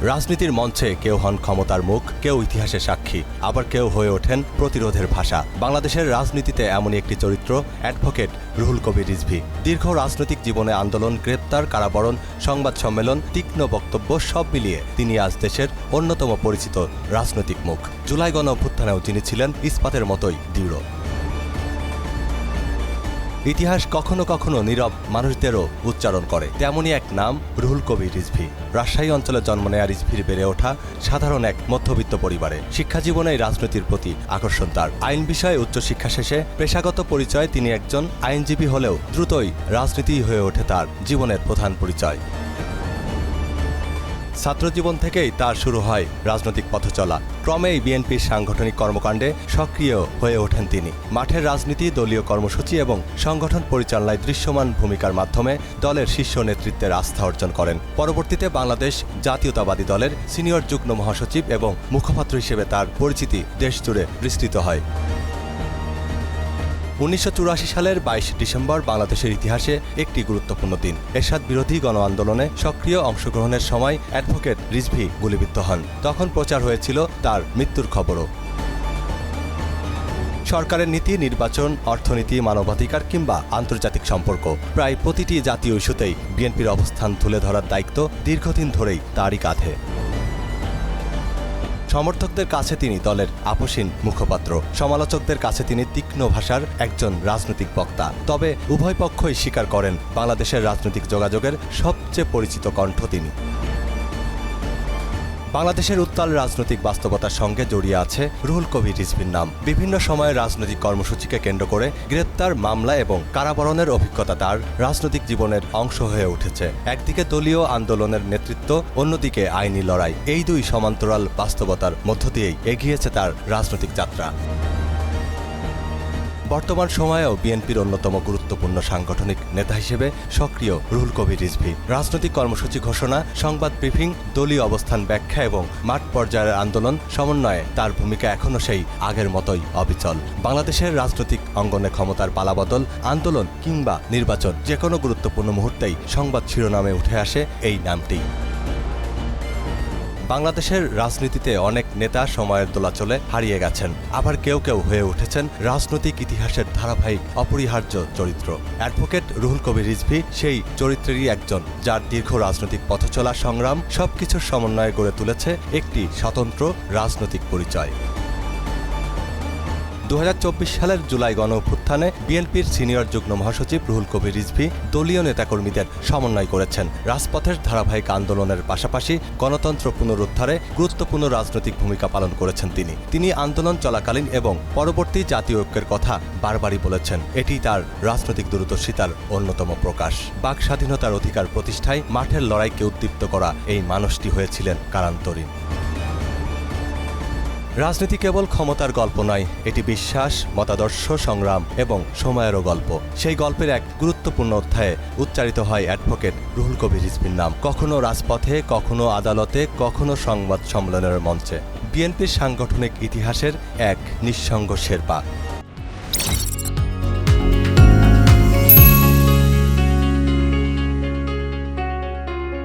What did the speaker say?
রাজনীতির মঞ্চে কেউ হন ক্ষমতার মুখ, কেউ ইতিহাসের সাক্ষী, আবার কেউ হয়ে ওঠেন প্রতিরোধের ভাষা। বাংলাদেশের রাজনীতিতে এমনই একটি চরিত্র অ্যাডভোকেট রুহুল কবির রিজভী। দীর্ঘ রাজনৈতিক জীবনে আন্দোলন, গ্রেপ্তার, কারাবরণ, সংবাদ সম্মেলন, তীক্ষ্ণ বক্তব্য সব মিলিয়ে তিনি আজ দেশের অন্যতম পরিচিত রাজনৈতিক মুখ। জুলাই গণ অভ্যুত্থানেও তিনি ছিলেন ইস্পাতের মতোই দৃঢ়। ইতিহাস কখনো কখনো নীরব মানুষদেরও উচ্চারণ করে, তেমনই এক নাম রুহুল কবির রিজভী। রাজশাহী অঞ্চলে জন্ম নেয়া রিজভীর বেড়ে ওঠা সাধারণ এক মধ্যবিত্ত পরিবারে। শিক্ষা জীবনে রাজনীতির প্রতি আকর্ষণ তার। আইন বিষয়ে উচ্চশিক্ষা শেষে পেশাগত পরিচয়ে তিনি একজন আইনজীবী হলেও দ্রুতই রাজনীতি হয়ে ওঠে তার জীবনের প্রধান পরিচয়। ছাত্রজীবন থেকেই তার শুরু হয় রাজনৈতিক পথচলা। ক্রমেই বিএনপির সাংগঠনিক কর্মকাণ্ডে সক্রিয় হয়ে ওঠেন তিনি। মাঠের রাজনীতি, দলীয় কর্মসূচি এবং সংগঠন পরিচালনায় দৃশ্যমান ভূমিকার মাধ্যমে দলের শীর্ষ নেতৃত্বের আস্থা অর্জন করেন। পরবর্তীতে বাংলাদেশ জাতীয়তাবাদী দলের সিনিয়র যুগ্ম মহাসচিব এবং মুখপাত্র হিসেবে তার পরিচিতি দেশজুড়ে বিস্তৃত হয়। 1984 সালের 22 ডিসেম্বর বাংলাদেশের ইতিহাসে একটি গুরুত্বপূর্ণ দিন। এরশাদ বিরোধী গণ আন্দোলনে সক্রিয় অংশগ্রহণের সময় অ্যাডভোকেট রিজভী গুলিবিদ্ধ হন। তখন প্রচার হয়েছিল তার মৃত্যুর খবরও। সরকারের নীতি, নির্বাচন, অর্থনীতি, মানবাধিকার কিংবা আন্তর্জাতিক সম্পর্ক, প্রায় প্রতিটি জাতীয় ইস্যুতেই বিএনপির অবস্থান তুলে ধরার দায়িত্ব দীর্ঘদিন ধরেই তারই কাঁধে। সমর্থকদের কাছে তিনি দলের আপোষহীন মুখপাত্র, সমালোচকদের কাছে তিনি তীক্ষ্ণ ভাষার একজন রাজনৈতিক বক্তা। তবে উভয় পক্ষই স্বীকার করেন, বাংলাদেশের রাজনৈতিক যোগাযোগের সবচেয়ে পরিচিত কণ্ঠ তিনি। বাংলাদেশের উত্তাল রাজনৈতিক বাস্তবতার সঙ্গে জড়িয়ে আছে রুহুল কবির রিজভীর নাম। বিভিন্ন সময়ে রাজনৈতিক কর্মসূচিকে কেন্দ্র করে গ্রেপ্তার, মামলা এবং কারাবরণের অভিজ্ঞতা তার রাজনৈতিক জীবনের অংশ হয়ে উঠেছে। একদিকে দলীয় আন্দোলনের নেতৃত্ব, অন্যদিকে আইনি লড়াই। এই দুই সমান্তরাল বাস্তবতার মধ্য দিয়েই এগিয়েছে তার রাজনৈতিক যাত্রা। বর্তমান সময়েও বিএনপির অন্যতম গুরুত্বপূর্ণ সাংগঠনিক নেতা হিসেবে সক্রিয় রুহুল কবির রিজভী। রাজনৈতিক কর্মসূচি ঘোষণা, সংবাদ ব্রিফিং, দলীয় অবস্থান ব্যাখ্যা এবং মাঠ পর্যায়ের আন্দোলন সমন্বয়ে তার ভূমিকা এখনও সেই আগের মতোই অবিচল। বাংলাদেশের রাজনৈতিক অঙ্গনে ক্ষমতার পালাবদল, আন্দোলন কিংবা নির্বাচন, যে কোনো গুরুত্বপূর্ণ মুহূর্তেই সংবাদ শিরোনামে উঠে আসে এই নামটি। বাংলাদেশের রাজনীতিতে অনেক নেতা সময়ের দোলাচলে হারিয়ে গেছেন, আবার কেউ কেউ হয়ে উঠেছেন রাজনৈতিক ইতিহাসের ধারাবাহিক অপরিহার্য চরিত্র। অ্যাডভোকেট রুহুল কবির রিজভী সেই চরিত্রেরই একজন, যার দীর্ঘ রাজনৈতিক পথচলা, সংগ্রাম সবকিছুর সমন্বয়ে গড়ে তুলেছে একটি স্বতন্ত্র রাজনৈতিক পরিচয়। 2024 সালের জুলাই গণ অভ্যুত্থানে বিএনপির সিনিয়র যুগ্ম মহাসচিব রুহুল কবির রিজভী দলীয় নেতাকর্মীদের সমন্বয় করেছেন। রাজপথের ধারাবাহিক আন্দোলনের পাশাপাশি গণতন্ত্র পুনরুদ্ধারে গুরুত্বপূর্ণ রাজনৈতিক ভূমিকা পালন করেছেন তিনি আন্দোলন চলাকালীন এবং পরবর্তী জাতীয় ঐক্যের কথা বারবারই বলেছেন। এটি তার রাজনৈতিক দূরদর্শিতার অন্যতম প্রকাশ। বাক স্বাধীনতার অধিকার প্রতিষ্ঠায় মাঠের লড়াইকে উদ্দীপ্ত করা এই মানুষটি হয়েছিলেন কারান্তরীণ। রাজনীতি কেবল ক্ষমতার গল্প নয়, এটি বিশ্বাস, মতাদর্শ, সংগ্রাম এবং সময়েরও গল্প। সেই গল্পের এক গুরুত্বপূর্ণ অধ্যায়ে উচ্চারিত হয় অ্যাডভোকেট রুহুল কবির রিজভীর নাম। কখনো রাজপথে, কখনো আদালতে, কখনো সংবাদ সম্মেলনের মঞ্চে। বিএনপির সাংগঠনিক ইতিহাসের এক নিঃসঙ্গ শেরপা।